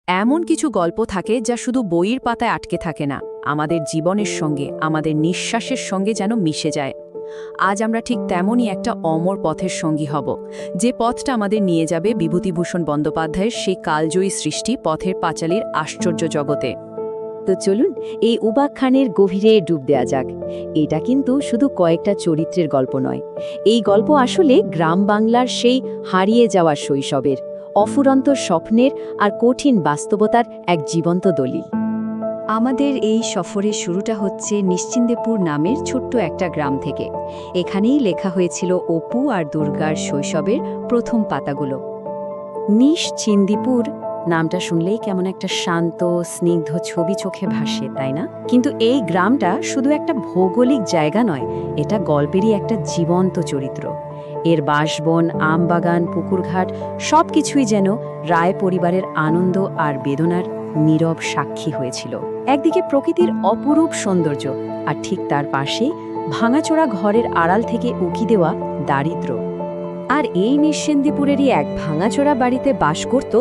এমন কিছু গল্প থাকে যা শুধু বইয়ের পাতায় আটকে থাকে না, আমাদের জীবনের সঙ্গে, আমাদের নিঃশ্বাসের সঙ্গে যেন মিশে যায়। আজ আমরা ঠিক তেমনই একটা অমর পথের সঙ্গী হব, যে পথটা আমাদের নিয়ে যাবে বিভূতিভূষণ বন্দ্যোপাধ্যায়ের সেই কালজয়ী সৃষ্টি পথের পাঁচালীর আশ্চর্য জগতে। তো চলুন এই উপাখ্যানের গভীরে ডুব দেয়া যাক। এটা কিন্তু শুধু কয়েকটা চরিত্রের গল্প নয়, এই গল্প আসলে গ্রাম বাংলার সেই হারিয়ে যাওয়া শৈশবের, অফুরন্ত স্বপ্নের আর কঠিন বাস্তবতার এক জীবন্ত দলিল। আমাদের এই সফরের শুরুটা হচ্ছে নিশ্চিন্দেপুর নামের ছোট্ট একটা গ্রাম থেকে। এখানেই লেখা হয়েছিল অপু আর দুর্গার শৈশবের প্রথম পাতাগুলো। নিশ্চিন্দিপুর নামটা শুনলেই কেমন একটা শান্ত স্নিগ্ধ ছবি চোখে ভাসে, তাই না? কিন্তু এই গ্রামটা শুধু একটা ভৌগোলিক জায়গা নয়, এটা গল্পেরই একটা জীবন্ত চরিত্র। এর বাঁশবন, আমবাগান, পুকুরঘাট সবকিছুই যেন রায় পরিবারের আনন্দ আর বেদনার নীরব সাক্ষী হয়েছিল। একদিকে প্রকৃতির অপরূপ সৌন্দর্য, আর ঠিক তার পাশেই ভাঙাচোরা ঘরের আড়াল থেকে উকি দেওয়া দারিদ্র্য। আর এই নিশ্চিন্দিপুরেরই এক ভাঙাচোরা বাড়িতে বাস করত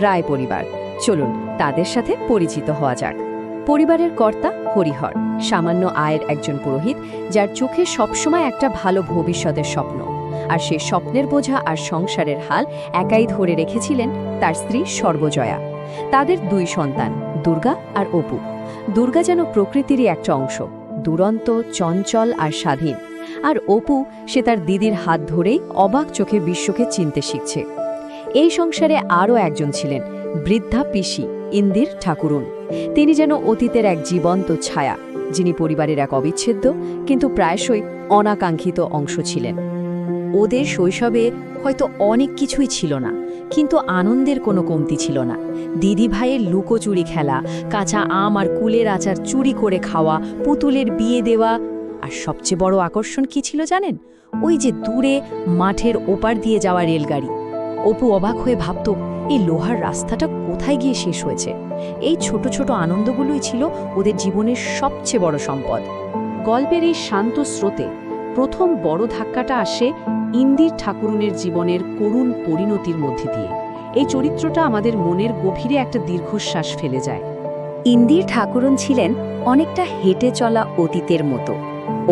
রায় পরিবার। চলুন তাদের সাথে পরিচিত হওয়া যাক। পরিবারের কর্তা হরিহর, সামান্য আয়ের একজন পুরোহিত, যার চোখে সবসময় একটা ভালো ভবিষ্যতের স্বপ্ন। আর সেই স্বপ্নের বোঝা আর সংসারের হাল একাই ধরে রেখেছিলেন তার স্ত্রী সর্বজয়া। তাদের দুই সন্তান, দুর্গা আর অপু। দুর্গা যেন প্রকৃতিরই একটা অংশ, দুরন্ত, চঞ্চল আর স্বাধীন। আর অপু, সে তার দিদির হাত ধরেই অবাক চোখে বিশ্বকে চিনতে শিখছে। এই সংসারে আরও একজন ছিলেন, বৃদ্ধা পিসি ইন্দির ঠাকুরুন। তিনি যেন অতীতের এক জীবন্ত ছায়া, যিনি পরিবারের এক অবিচ্ছেদ্য কিন্তু প্রায়শই অনাকাঙ্ক্ষিত অংশ ছিলেন। ওদের শৈশবে হয়তো অনেক কিছুই ছিল না, কিন্তু আনন্দের কোনো কমতি ছিল না। দিদি ভাইয়ের লুকোচুরি খেলা, কাঁচা আম আর কুলের আচার চুরি করে খাওয়া, পুতুলের বিয়ে দেওয়া। আর সবচেয়ে বড় আকর্ষণ কি ছিল জানেন? ওই যে দূরে মাঠের ওপার দিয়ে যাওয়া রেলগাড়ি। অপু অবাক হয়ে ভাবত, এই লোহার রাস্তাটা কোথায় গিয়ে শেষ হয়েছে। এই ছোট ছোট আনন্দগুলোই ছিল ওদের জীবনের সবচেয়ে বড় সম্পদ। গল্পের এই শান্ত স্রোতে প্রথম বড় ধাক্কাটা আসে ইন্দির ঠাকুরুনের জীবনের করুণ পরিণতির মধ্যে দিয়ে। এই চরিত্রটা আমাদের মনের গভীরে একটা দীর্ঘশ্বাস ফেলে যায়। ইন্দির ঠাকুরুন ছিলেন অনেকটা হেঁটে চলা অতীতের মতো।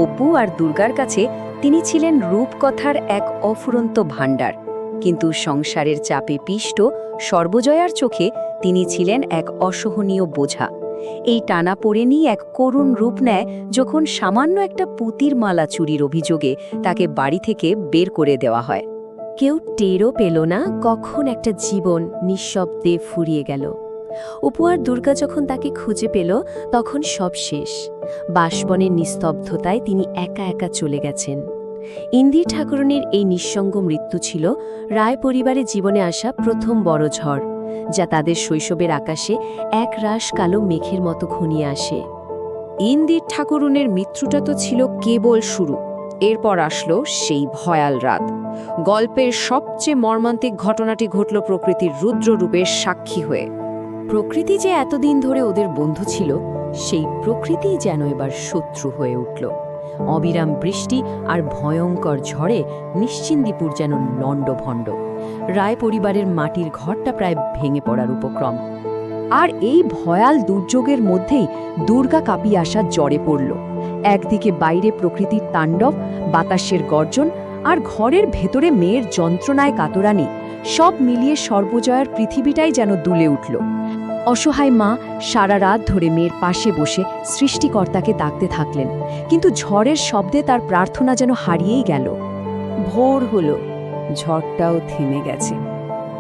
অপু আর দুর্গার কাছে তিনি ছিলেন রূপকথার এক অফুরন্ত ভাণ্ডার, কিন্তু সংসারের চাপে পিষ্ট সর্বজয়ার চোখে তিনি ছিলেন এক অসহনীয় বোঝা। এই টানাপোড়েনই এক করুণ রূপ নেয় যখন সামান্য একটা পুতির মালা চুরির অভিযোগে তাকে বাড়ি থেকে বের করে দেওয়া হয়। কেউ টেরও পেল না কখন একটা জীবন নিঃশব্দে ফুরিয়ে গেল। অপু আর দুর্গা যখন তাকে খুঁজে পেল, তখন সব শেষ। বাঁশবনের নিস্তব্ধতায় তিনি একা একা চলে গেছেন। ইন্দির ঠাকুরনের এই নিঃসঙ্গ মৃত্যু ছিল রায় পরিবারের জীবনে আসা প্রথম বড় ঝড়, যা তাদের শৈশবের আকাশে এক রাশ কালো মেঘের মতো ঘনিয়ে আসে। ইন্দির ঠাকুরনের মৃত্যুটা তো ছিল কেবল শুরু। এরপর আসলো সেই ভয়াল রাত। গল্পের সবচেয়ে মর্মান্তিক ঘটনাটি ঘটল প্রকৃতির রুদ্র রূপের সাক্ষী হয়ে। প্রকৃতি যে এতদিন ধরে ওদের বন্ধু ছিল, সেই প্রকৃতি যেন এবার শত্রু হয়ে উঠল। অবিরাম বৃষ্টি আর ভয়ঙ্কর ঝড়ে নিশ্চিন্দিপুর যেন লণ্ডভণ্ড। রায় পরিবারের মাটির ঘরটা প্রায় ভেঙে পড়ার উপক্রম। আর এই ভয়াল দুর্যোগের মধ্যেই দুর্গা কাঁপিয়ে আসা জ্বরে পড়ল। একদিকে বাইরে প্রকৃতির তাণ্ডব, বাতাসের গর্জন, আর ঘরের ভেতরে মেয়ের যন্ত্রণায় কাতরানি, সব মিলিয়ে সর্বজয়ার পৃথিবীটাই যেন দুলে উঠল। অসহায় মা সারা রাত ধরে মেয়ের পাশে বসে সৃষ্টিকর্তাকে ডাকতে থাকলেন, কিন্তু ঝড়ের শব্দে তার প্রার্থনা যেন হারিয়েই গেল। ভোর হলো, ঝড়টাও থেমে গেছে,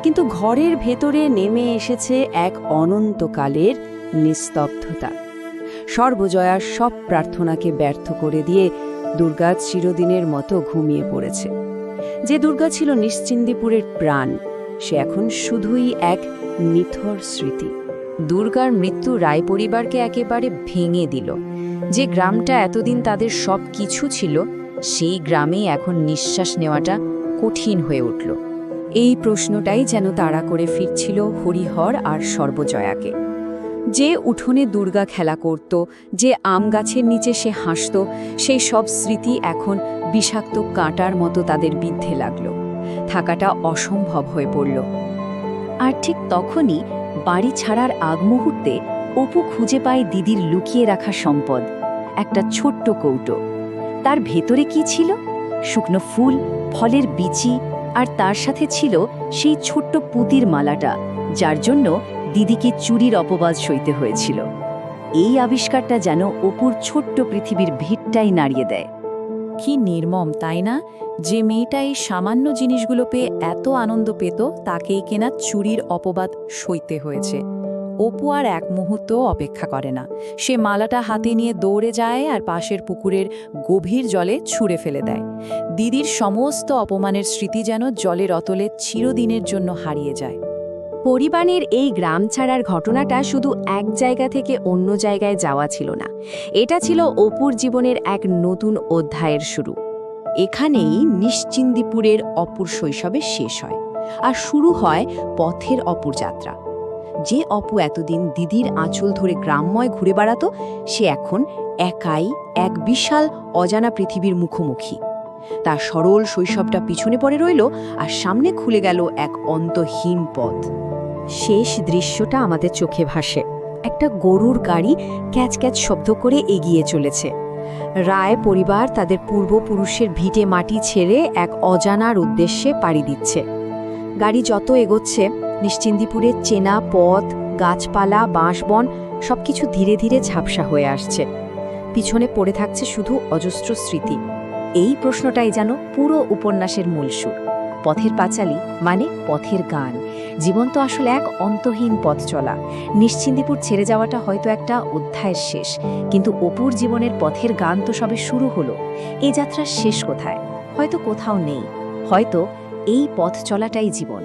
কিন্তু ঘরের ভেতরে নেমে এসেছে এক অনন্তকালের নিস্তব্ধতা। সর্বজয়ার সব প্রার্থনাকে ব্যর্থ করে দিয়ে দুর্গা চিরদিনের মতো ঘুমিয়ে পড়েছে। যে দুর্গা ছিল নিশ্চিন্দিপুরের প্রাণ, সে এখন শুধুই এক নিথর স্মৃতি। দুর্গার মৃত্যু রায় পরিবারকে একেবারে ভেঙে দিল। যে গ্রামটা এতদিন তাদের সব কিছু ছিল, সেই গ্রামেই এখন নিঃশ্বাস নেওয়াটা কঠিন হয়ে উঠল। এই প্রশ্নটাই যেন তাড়া করে ফিরছিল হরিহর আর সর্বজয়াকে। যে উঠোনে দুর্গা খেলা করত, যে আম গাছের নিচে সে হাসত, সেই সব স্মৃতি এখন বিষাক্ত কাঁটার মতো তাদের বিদ্ধে লাগল। থাকাটা অসম্ভব হয়ে পড়ল। আর ঠিক তখনই বাড়ি ছাড়ার আগ মুহূর্তে অপু খুঁজে পায় দিদির লুকিয়ে রাখা সম্পদ, একটা ছোট্ট কৌটো। তার ভেতরে কি ছিল? শুকনো ফুল, ফলের বিচি, আর তার সাথে ছিল সেই ছোট্ট পুঁতির মালাটা, যার জন্য দিদিকে চুরির অপবাদ সইতে হয়েছিল। এই আবিষ্কারটা যেন অপুর ছোট্ট পৃথিবীর ভিড়টাই নাড়িয়ে দেয়। কি নির্মম, তাই না? যে মেয়েটা এই সামান্য জিনিসগুলো পেয়ে এত আনন্দ পেত, তাকেই কেনা চুরির অপবাদ সইতে হয়েছে। অপু আর এক মুহূর্তও অপেক্ষা করে না। সে মালাটা হাতে নিয়ে দৌড়ে যায় আর পাশের পুকুরের গভীর জলে ছুঁড়ে ফেলে দেয়। দিদির সমস্ত অপমানের স্মৃতি যেন জলের অতলে চিরদিনের জন্য হারিয়ে যায়। পরিবারের এই গ্রাম ছাড়ার ঘটনাটা শুধু এক জায়গা থেকে অন্য জায়গায় যাওয়া ছিল না, এটা ছিল অপুর জীবনের এক নতুন অধ্যায়ের শুরু। এখানেই নিশ্চিন্দিপুরের অপুর শৈশবের শেষ হয়, আর শুরু হয় পথের অপুর যাত্রা। যে অপু এতদিন দিদির আঁচল ধরে গ্রামময় ঘুরে বেড়াতো, সে এখন একাই এক বিশাল অজানা পৃথিবীর মুখোমুখি। তার সরল শৈশবটা পিছনে পড়ে রইল, আর সামনে খুলে গেল এক অন্তহীন পথ। শেষ দৃশ্যটা আমাদের চোখে ভাসে। একটা গরুর গাড়ি ক্যাচ ক্যাচ শব্দ করে এগিয়ে চলেছে। রায় পরিবার তাদের পূর্বপুরুষের ভিটে মাটি ছেড়ে এক অজানার উদ্দেশ্যে পাড়ি দিচ্ছে। গাড়ি যত এগোচ্ছে, নিশ্চিন্দিপুরের চেনা পথ, গাছপালা, বাঁশবন সবকিছু ধীরে ধীরে ঝাপসা হয়ে আসছে। পিছনে পড়ে থাকছে শুধু অজস্র স্মৃতি। এই প্রশ্নটাই যেন পুরো উপন্যাসের মূল সুর। পথের পাঁচালী মানে পথের গান। জীবন তো আসলে এক অন্তহীন পথ চলা। নিশ্চিন্দিপুর ছেড়ে যাওয়াটা হয়তো একটা অধ্যায়ের শেষ, কিন্তু অপুর জীবনের পথের গান তো সবে শুরু হলো। এই যাত্রার শেষ কোথায়? হয়তো কোথাও নেই, হয়তো এই পথ চলাটাই জীবন।